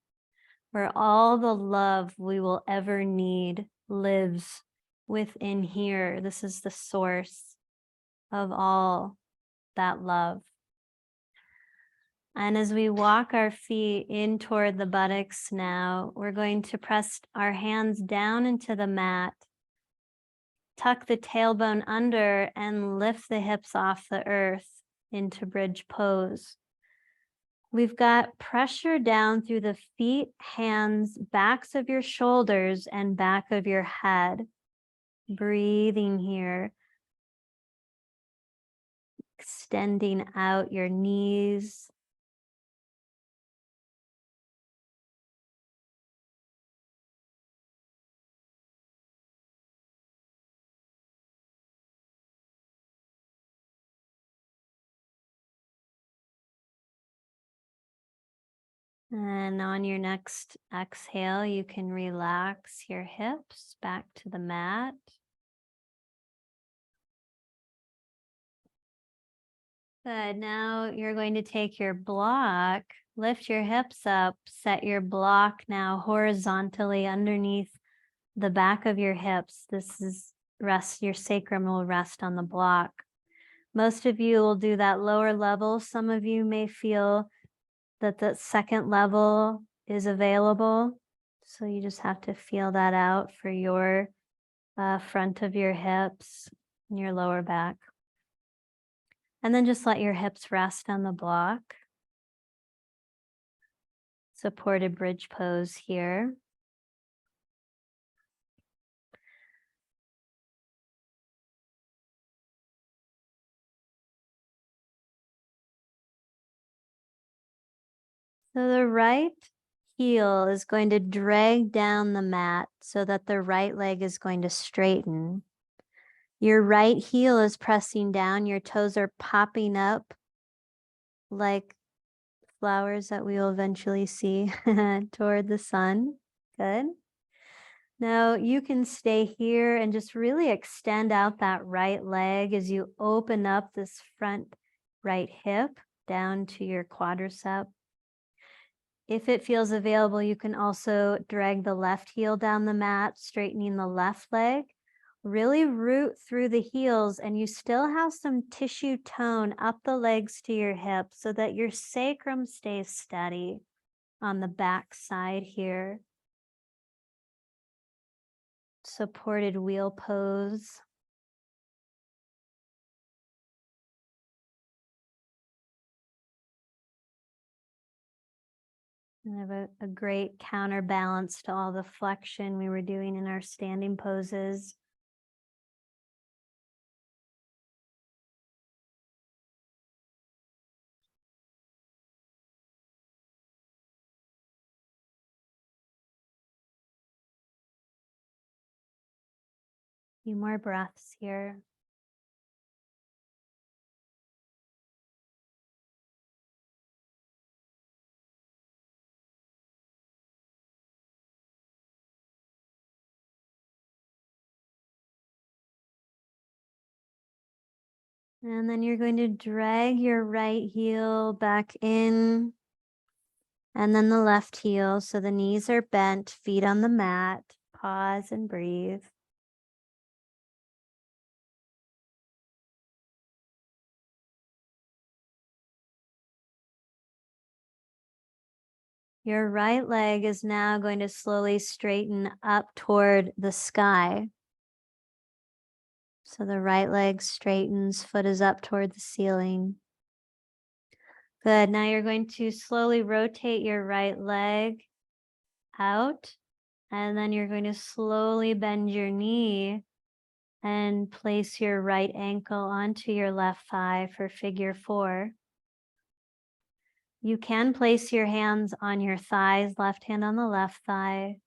where all the love we will ever need lives within here. This is the source of all that love. And as we walk our feet in toward the buttocks now, we're going to press our hands down into the mat, tuck the tailbone under, and lift the hips off the earth into bridge pose. We've got pressure down through the feet, hands, backs of your shoulders, and back of your head. Breathing here. Extending out your knees. And on your next exhale, you can relax your hips back to the mat. Good. Now you're going to take your block, lift your hips up, set your block now horizontally underneath the back of your hips. This is rest, your sacrum will rest on the block. Most of you will do that lower level. Some of you may feel that the second level is available. So you just have to feel that out for your front of your hips and your lower back. And then just let your hips rest on the block. Supported bridge pose here. So the right heel is going to drag down the mat so that the right leg is going to straighten. Your right heel is pressing down. Your toes are popping up like flowers that we will eventually see toward the sun. Good. Now you can stay here and just really extend out that right leg as you open up this front right hip down to your quadricep. If it feels available, you can also drag the left heel down the mat, straightening the left leg. Really root through the heels, and you still have some tissue tone up the legs to your hips so that your sacrum stays steady on the back side here. Supported wheel pose. And have a great counterbalance to all the flexion we were doing in our standing poses. Few more breaths here. And then you're going to drag your right heel back in And then the left heel. So the knees are bent, feet on the mat. Pause and breathe. Your right leg is now going to slowly straighten up toward the sky. So the right leg straightens, foot is up toward the ceiling. Good. Now you're going to slowly rotate your right leg out, and then you're going to slowly bend your knee and place your right ankle onto your left thigh for figure 4. You can place your hands on your thighs, left hand on the left thigh,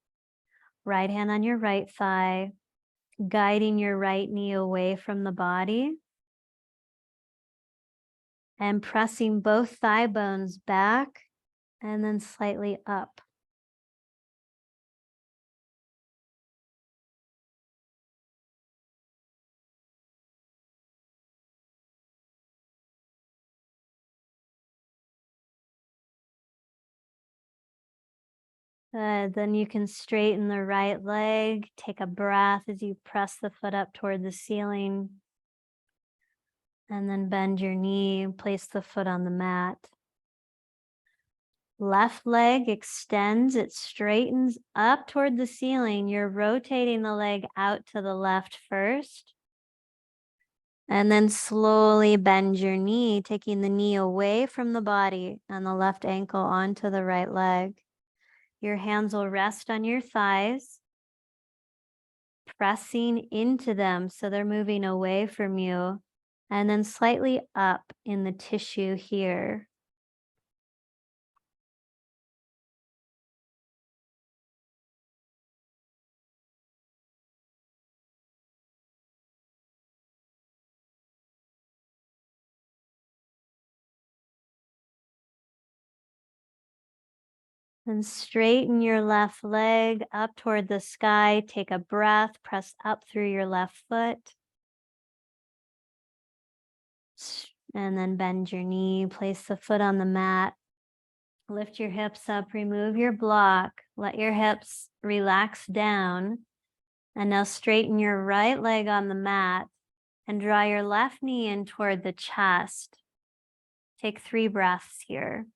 right hand on your right thigh, guiding your right knee away from the body and pressing both thigh bones back and then slightly up. Good. Then you can straighten the right leg. Take a breath as you press the foot up toward the ceiling. And then bend your knee, place the foot on the mat. Left leg extends, it straightens up toward the ceiling. You're rotating the leg out to the left first. And then slowly bend your knee, taking the knee away from the body and the left ankle onto the right leg. Your hands will rest on your thighs, pressing into them so they're moving away from you, and then slightly up in the tissue here. And straighten your left leg up toward the sky. Take a breath, press up through your left foot. And then bend your knee, place the foot on the mat. Lift your hips up, remove your block. Let your hips relax down. And now straighten your right leg on the mat and draw your left knee in toward the chest. Take 3 breaths here.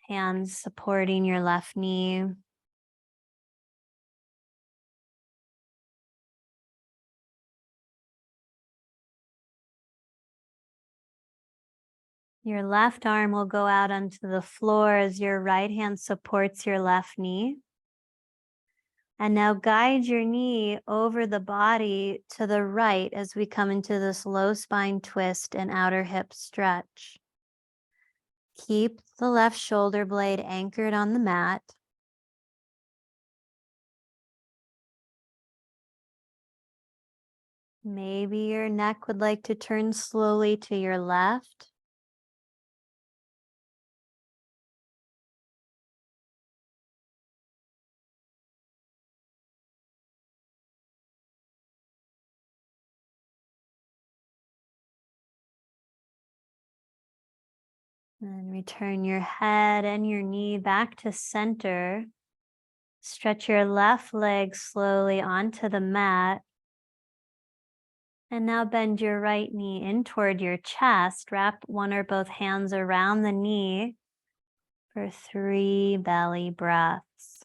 Hands supporting your left knee. Your left arm will go out onto the floor as your right hand supports your left knee. And now guide your knee over the body to the right as we come into this low spine twist and outer hip stretch. Keep the left shoulder blade anchored on the mat. Maybe your neck would like to turn slowly to your left. And return your head and your knee back to center. Stretch your left leg slowly onto the mat. And now bend your right knee in toward your chest. Wrap one or both hands around the knee for 3 belly breaths.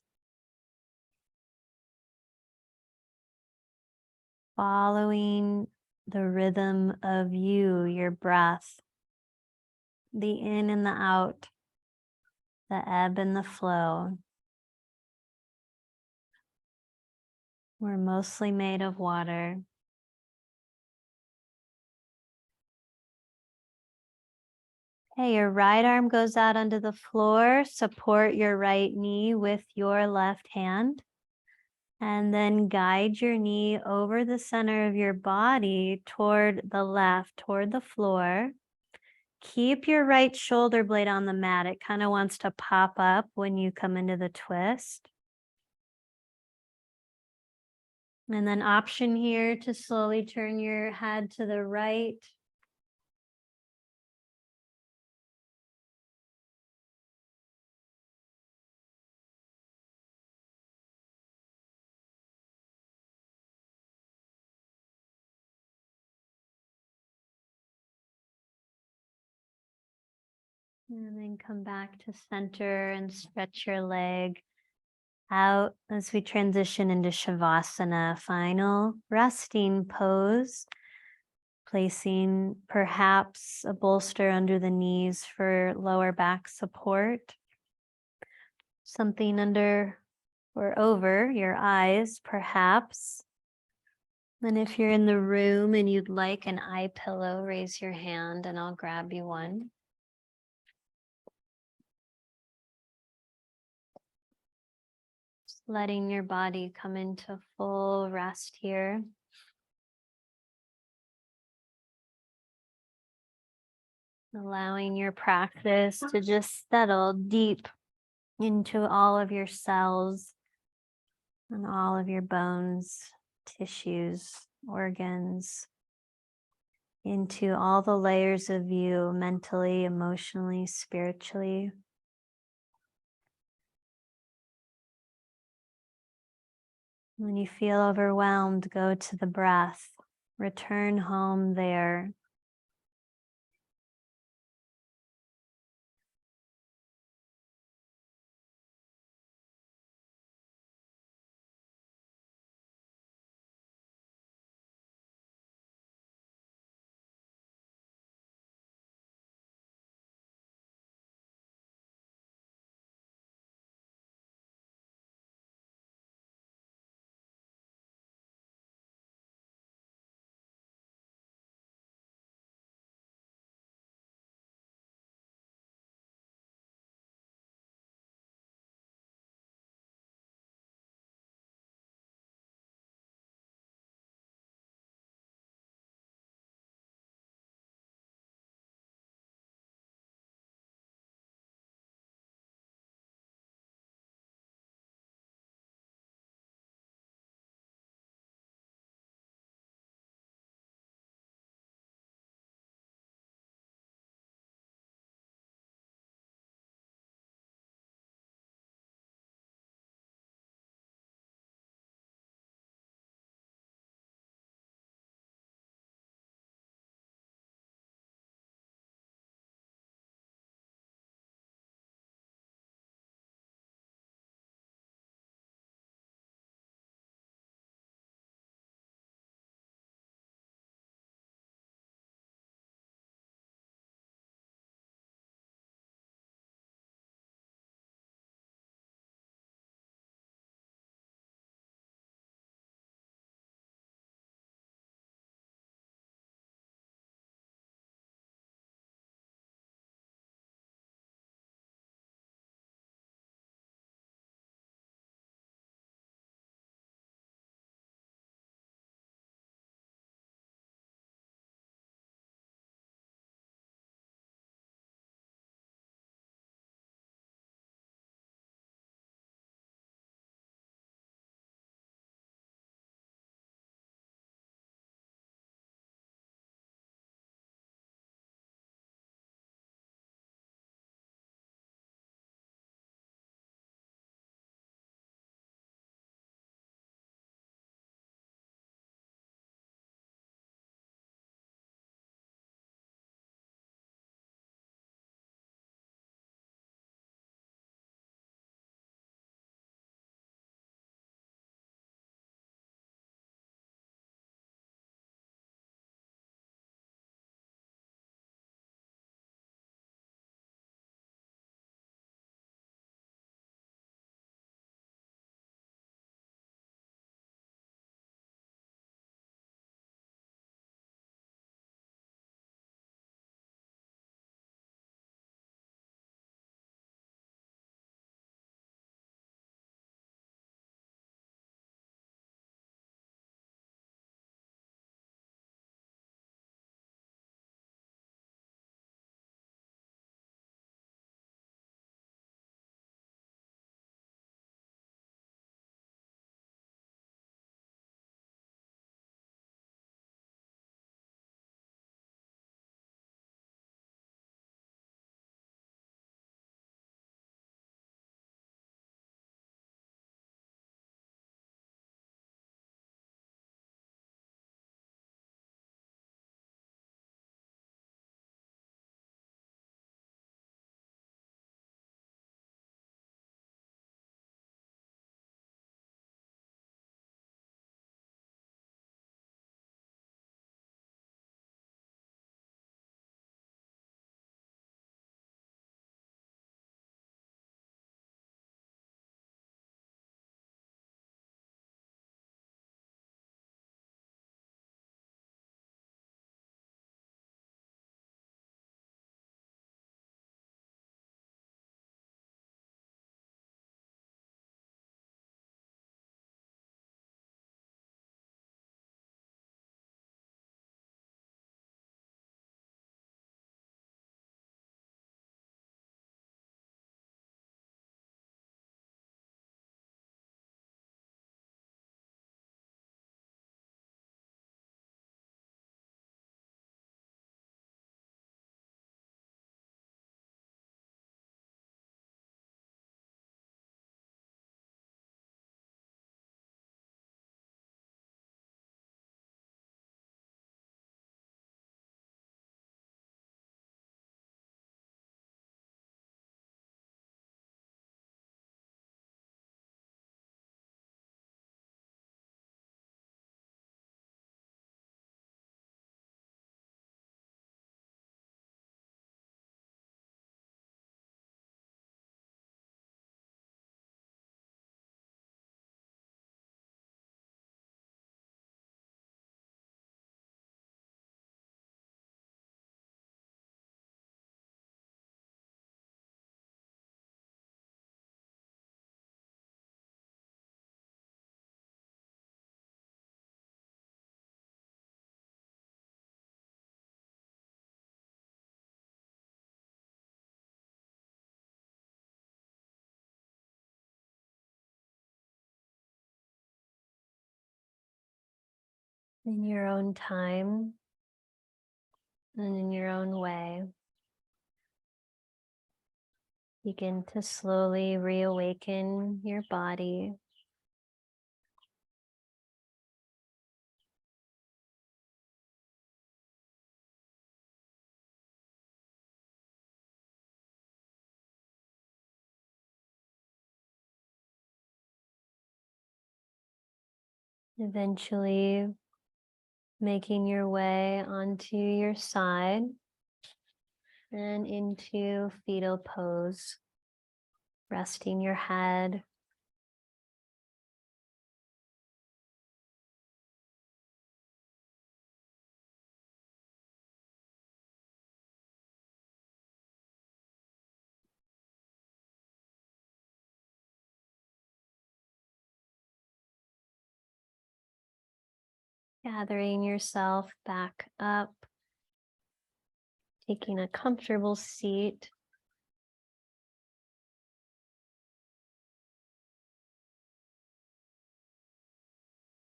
Following the rhythm of you, your breath, the in and the out, the ebb and the flow. We're mostly made of water. Okay, your right arm goes out onto the floor. Support your right knee with your left hand. And then guide your knee over the center of your body toward the left, toward the floor. Keep your right shoulder blade on the mat. It kind of wants to pop up when you come into the twist. And then option here to slowly turn your head to the right. And then come back to center and stretch your leg out as we transition into Shavasana, final resting pose. Placing perhaps a bolster under the knees for lower back support. Something under or over your eyes, perhaps. And if you're in the room and you'd like an eye pillow, raise your hand and I'll grab you one. Just letting your body come into full rest here. Allowing your practice to just settle deep into all of your cells and all of your bones, tissues, organs, into all the layers of you, mentally, emotionally, spiritually. When you feel overwhelmed, go to the breath. Return home there. in your own time and in your own way. Begin to slowly reawaken your body. Eventually making your way onto your side and into fetal pose, resting your head. Gathering yourself back up, taking a comfortable seat.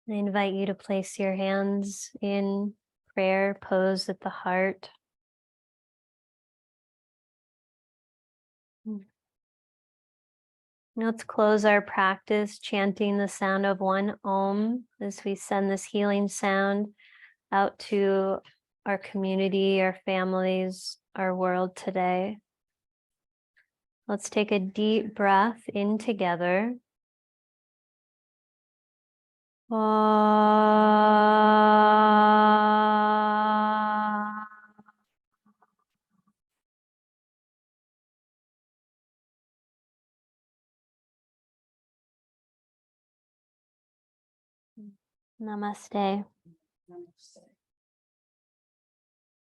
I invite you to place your hands in prayer pose at the heart. Let's close our practice chanting the sound of one Om as we send this healing sound out to our community, our families, our world today. Let's take a deep breath in together. Namaste.